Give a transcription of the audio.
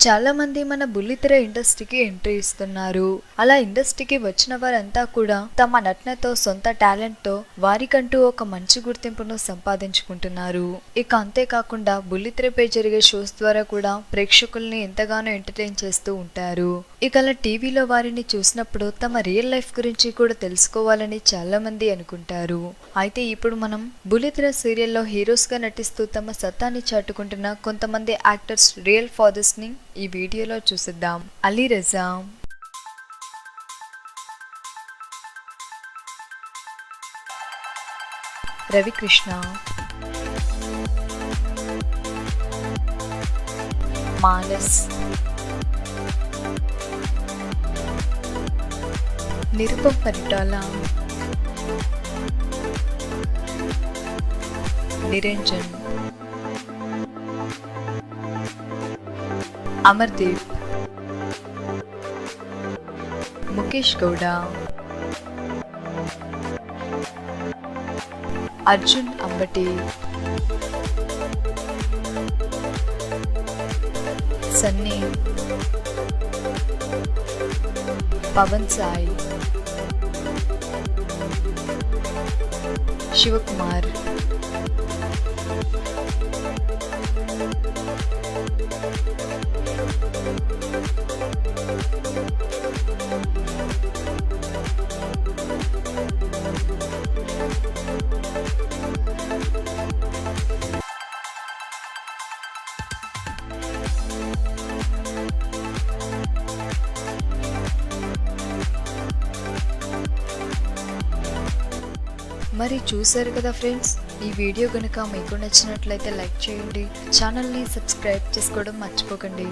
చాలా మంది మన బుల్లితెర ఇండస్ట్రీకి ఎంట్రీ ఇస్తున్నారు. అలా ఇండస్ట్రీకి వచ్చిన వారంతా కూడా తమ నటనతో, సొంత టాలెంట్ తో వారికంటూ ఒక మంచి గుర్తింపును సంపాదించుకుంటున్నారు. ఇక అంతేకాకుండా బుల్లితెరపై జరిగే షోస్ ద్వారా కూడా ప్రేక్షకుల్ని ఎంతగానో ఎంటర్టైన్ చేస్తూ ఉంటారు. ఇక అలా టీవీలో వారిని చూసినప్పుడు తమ రియల్ లైఫ్ గురించి కూడా తెలుసుకోవాలని చాలా మంది అనుకుంటారు. అయితే ఇప్పుడు మనం బుల్లితెర సీరియల్లో హీరోస్ గా నటిస్తూ తమ సత్తాని చాటుకుంటున్న కొంతమంది యాక్టర్స్ రియల్ ఫాదర్స్ ని ఈ వీడియోలో చూసిద్దాం. అలీ రజా, రవికృష్ణ, మానస్, నిరుపం పరిటాల, నిరంజన్, అమర్దీప్, ముఖేష్ గౌడ, అర్జున్ అంబటి, సన్నీ, పవన్ సాయి, శివకుమార్, మరి చూసారు కదా ఫ్రెండ్స్, ఈ వీడియో కనుక మీకు నచ్చినట్లయితే లైక్ చేయండి, ఛానల్ని సబ్స్క్రైబ్ చేసుకోవడం మర్చిపోకండి.